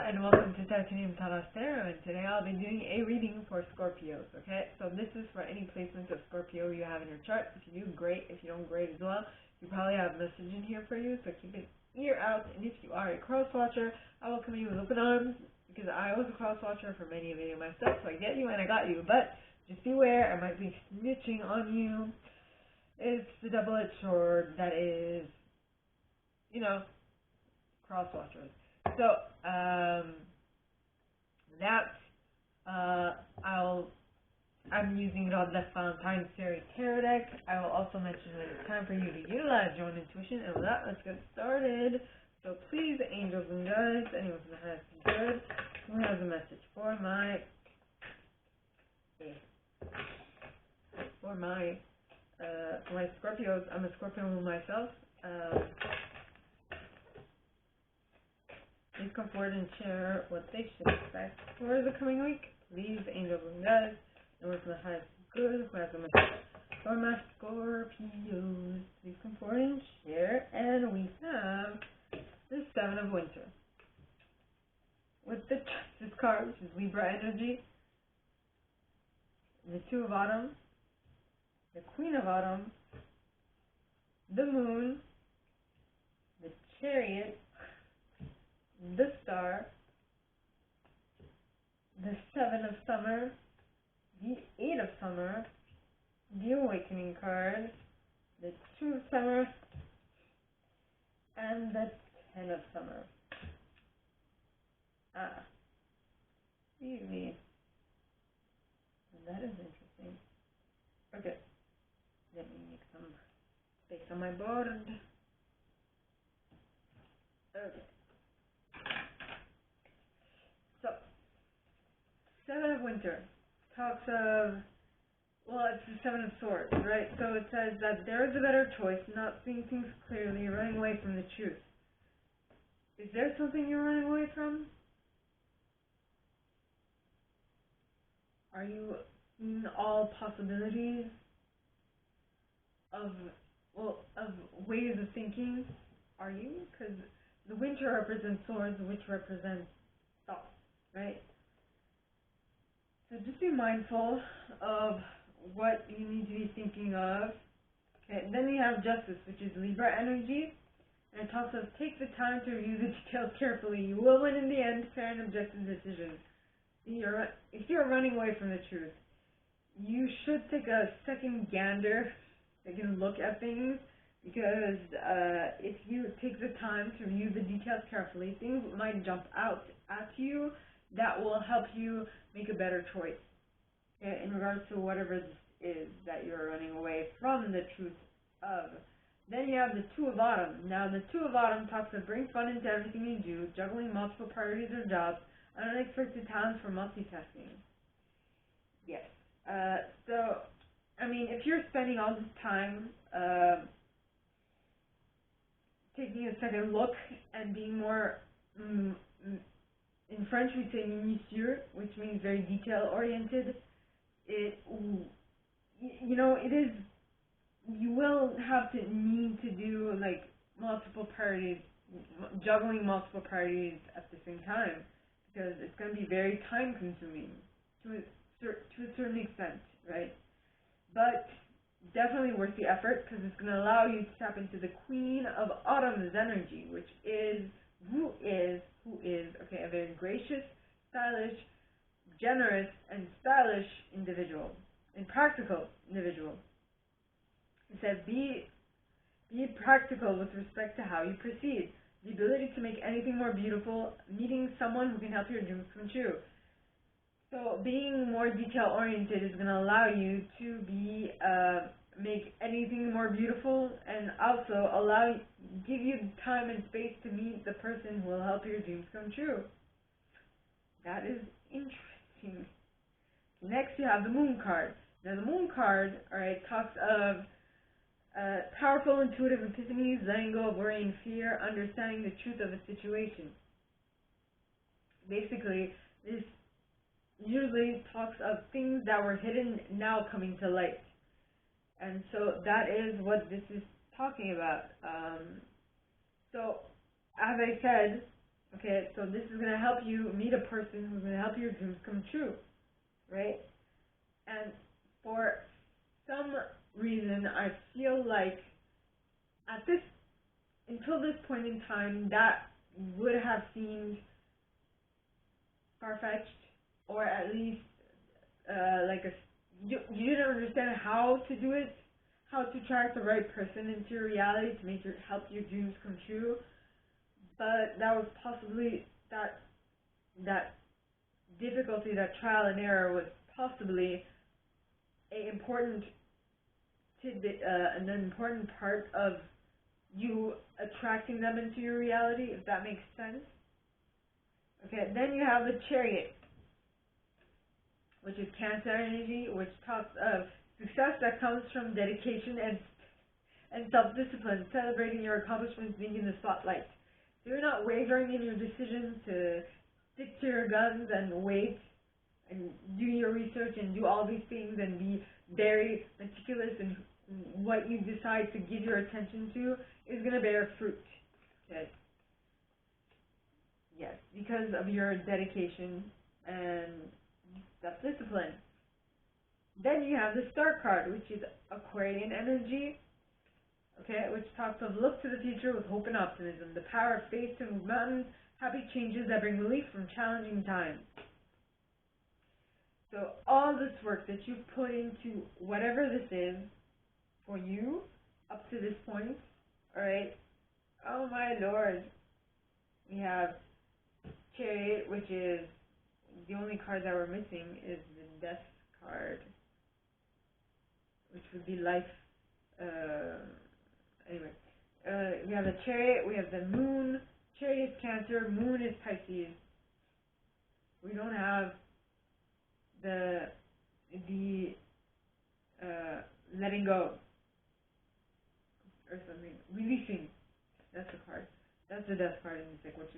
and welcome to Titanium Tarot, and today I'll be doing a reading for Scorpios, okay? So this is for any placement of Scorpio you have in your chart. If you do, great. If you don't, great as well. You probably have a message in here for you, so keep an ear out. And if you are a cross watcher, I welcome you with open arms, because I was a cross watcher for many of you myself, so I get you and I got you. But just beware, I might be snitching on you. It's the double-edged sword that is, you know, cross watchers. So, I'm using it on the Valentine series tarot deck. I will also mention that it's time for you to utilize your own intuition. And with that, let's get started. So please, angels and guides, anyone from the highest and good, who has a message for my Scorpios. I'm a Scorpio myself. Please come forward and share what they should expect for the coming week. Please, angels and guides, anyone from the highest good who has a message for my Scorpios. Please come forward and share. And we have the Seven of Winter with the Justice card, which is Libra energy, the Two of Autumn, the Queen of Autumn, the Moon, the Chariot, the Star, the Seven of Summer, the Eight of Summer, the Awakening card, the Two of Summer, and the Ten of Summer. Excuse me. That is interesting. Okay, let me make some space on my board. Okay. So, Seven of Winter talks of, well, it's the Seven of Swords, right? So it says that there is a better choice, not seeing things clearly, running away from the truth. Is there something you're running away from? Are you seeing all possibilities of ways of thinking? Are you? Because the Winter represents swords, which represents thoughts, right? So just be mindful of what you need to be thinking of. Okay, then we have Justice, which is Libra energy, and it talks of take the time to review the details carefully. You will win in the end, fair and objective decision. If you're running away from the truth, you should take a second look at things, because if you take the time to review the details carefully, things might jump out at you that will help you make a better choice in regards to whatever this is that you're running away from the truth of. Then you have the Two of Autumn. Now, the Two of Autumn talks of bring fun into everything you do, juggling multiple priorities or jobs, and unexpected talents for multitasking. Yes. So, I mean, if you're spending all this time taking a second look and being more, in French we say minutieux, which means very detail-oriented, you will have to need to do, like, multiple priorities, juggling multiple priorities at the same time, because it's going to be very time-consuming to a certain extent, right? But definitely worth the effort, because it's going to allow you to tap into the Queen of Autumn's energy, which is, who is a very gracious, stylish, generous, and stylish individual, and practical individual. It says, be practical with respect to how you proceed. The ability to make anything more beautiful, meeting someone who can help your dreams come true. So being more detail-oriented is going to allow you to make anything more beautiful, and also give you time and space to meet the person who will help your dreams come true. That is interesting. Next, you have the Moon card. Now, the Moon card, alright, talks of powerful, intuitive epiphanies, letting go of worry and fear, understanding the truth of a situation. Basically, this usually talks of things that were hidden now coming to light. And so that is what this is talking about. So, as I said, Okay, so this is going to help you meet a person who's going to help your dreams come true, right? And for some reason, I feel like until this point in time, that would have seemed far-fetched, or at least you didn't understand how to do it, how to attract the right person into your reality to help your dreams come true. But that was possibly that difficulty, that trial and error was possibly an important tidbit, an important part of you attracting them into your reality, if that makes sense. Okay, then you have the Chariot, which is Cancer energy, which talks of success that comes from dedication and self-discipline, celebrating your accomplishments, being in the spotlight. So you're not wavering in your decision to stick to your guns and wait and do your research and do all these things and be very meticulous in what you decide to give your attention to is going to bear fruit. Okay. Yes, because of your dedication and self-discipline. Then you have the Star card, which is Aquarian energy, okay, which talks of look to the future with hope and optimism, the power of faith to move mountains, happy changes that bring relief from challenging times. So all this work that you've put into whatever this is for you up to this point, alright, oh my lord, we have Chariot, which is the only card that we're missing is the Death card, which would be life. Anyway, we have the Chariot, we have the Moon. Chariot is Cancer, Moon is Pisces. We don't have the letting go or something, releasing. That's the card. That's the Death card in the deck, which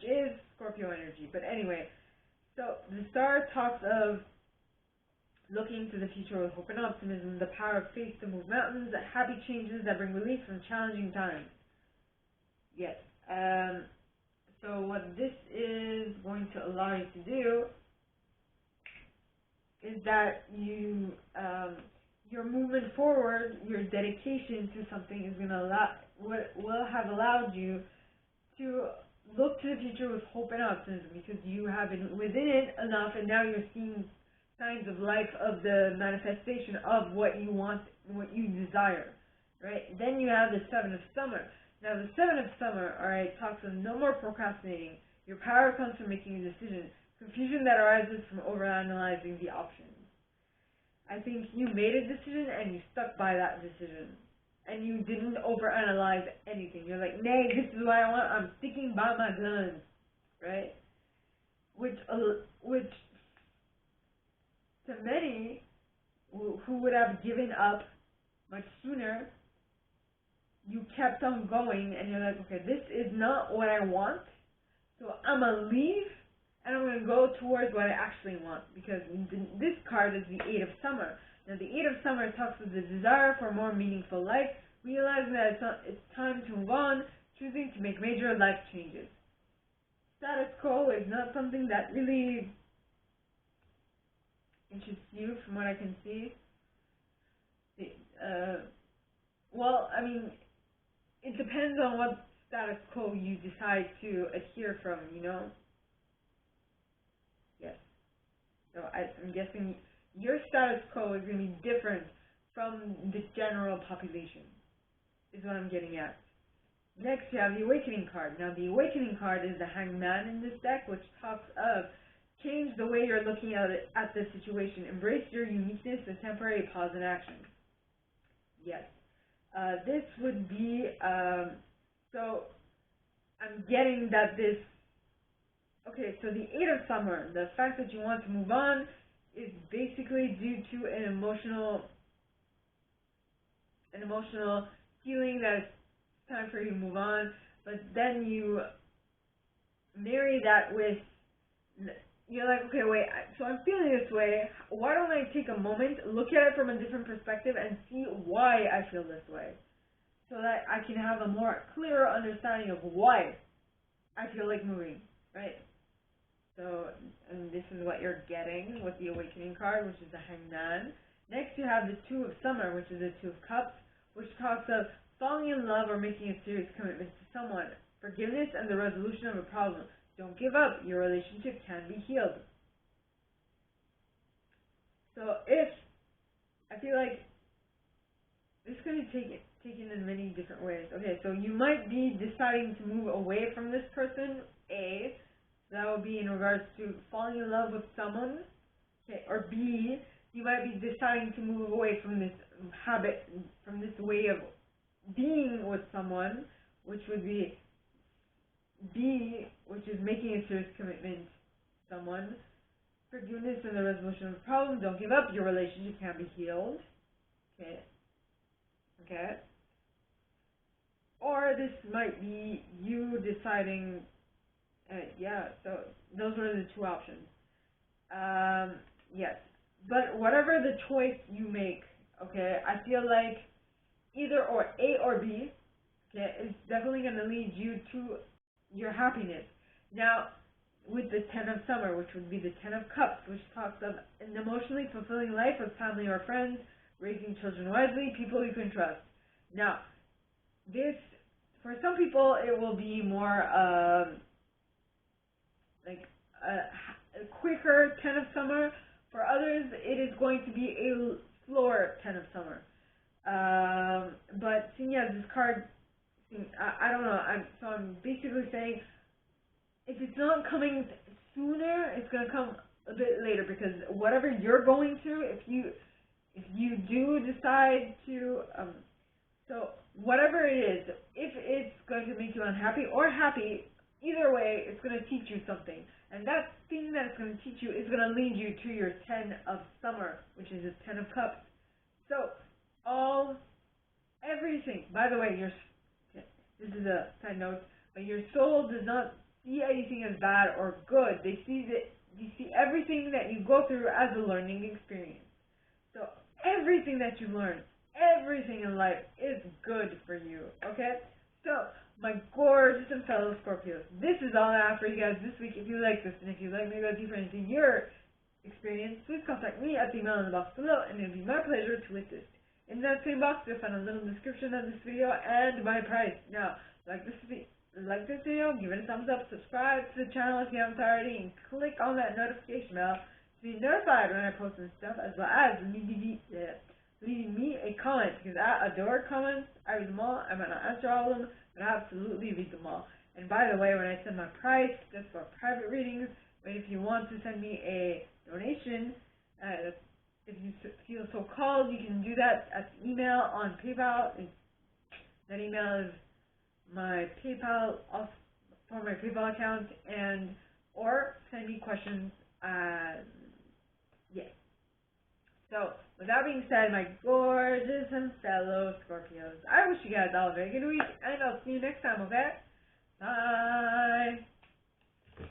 is Scorpio energy. But anyway, so the Star talks of looking to the future with hope and optimism, the power of faith to move mountains, the happy changes that bring relief from challenging times. Yes. So what this is going to allow you to do is that your movement forward, your dedication to something is going to will have allowed you to look to the future with hope and optimism, because you have been within it enough, and now you're seeing signs of life, of the manifestation of what you want, what you desire, right? Then you have the Seven of Summer. Now the Seven of Summer, alright, talks of no more procrastinating. Your power comes from making a decision. Confusion that arises from overanalyzing the options. I think you made a decision and you stuck by that decision. And you didn't overanalyze anything. You're like, nay, this is what I want. I'm sticking by my guns, right? Which to many who would have given up much sooner, you kept on going, and you're like, okay, this is not what I want, so I'm going to leave, and I'm going to go towards what I actually want, because this card is the Eight of Summer. Now, the Eight of Summer talks of the desire for a more meaningful life, realizing that it's time to move on, choosing to make major life changes. Status quo is not something that really interests you, from what I can see. Well, I mean, it depends on what status quo you decide to adhere from, you know? Yes. So I'm guessing your status quo is going to be different from the general population, is what I'm getting at. Next, you have the Awakening card. Now, the Awakening card is the Hanged Man in this deck, which talks of change the way you're looking at the situation. Embrace your uniqueness and temporary pause in action. Yes. This would be, so I'm getting that this, okay, so the Eight of Summer, the fact that you want to move on is basically due to an emotional feeling that it's time for you to move on, but then you marry that with, you're like, okay, wait, so I'm feeling this way, why don't I take a moment, look at it from a different perspective, and see why I feel this way, so that I can have a more clearer understanding of why I feel like moving, right? So, and this is what you're getting with the Awakening card, which is the Hangman. Next, you have the Two of Summer, which is the Two of Cups, which talks of falling in love or making a serious commitment to someone, forgiveness, and the resolution of a problem. Don't give up. Your relationship can be healed. So I feel like this is going to be taken in many different ways. Okay, so you might be deciding to move away from this person, A. That would be in regards to falling in love with someone. Okay, or B, you might be deciding to move away from this habit, from this way of being with someone, which would be B, which is making a serious commitment to someone. Forgiveness and the resolution of a problem. Don't give up. Your relationship can be healed. Okay. Or this might be you deciding, so those are the two options. Yes. But whatever the choice you make, okay, I feel like either or A or B, okay, is definitely going to lead you to your happiness. Now, with the Ten of Summer, which would be the Ten of Cups, which talks of an emotionally fulfilling life with family or friends, raising children wisely, people you can trust. Now, this, for some people, it will be more like a quicker Ten of Summer. For others, it is going to be a slower Ten of Summer. But seeing as this card, I don't know. I'm basically saying, if it's not coming sooner, it's going to come a bit later, because whatever you're going through, if you do decide to, so whatever it is, if it's going to make you unhappy or happy, either way, it's going to teach you something. And that thing that it's going to teach you is going to lead you to your Ten of Summer, which is the Ten of Cups. So, everything, by the way, this is a side note, but your soul does not see anything as bad or good. They see everything that you go through as a learning experience. So everything that you learn, everything in life is good for you, okay? So, my gorgeous and fellow Scorpios, this is all I have for you guys this week. If you like this, and if you'd like me to go deeper into your experience, please contact me at the email in the box below, and it will be my pleasure to assist. In that same box, you'll find a little description of this video and my price. Now, like this video, give it a thumbs up, subscribe to the channel if you haven't already, and click on that notification bell to be notified when I post this stuff, as well as leaving me a comment, because I adore comments. I read them all. I might not answer all of them, but I absolutely read them all. And by the way, when I send my price, just for private readings, but if you want to send me a donation, if you feel so called, you can do that at the email on PayPal. That email is my PayPal, for my PayPal account, or send me questions. Yes. So, with that being said, my gorgeous and fellow Scorpios, I wish you guys all a very good week, and I'll see you next time, okay? Bye!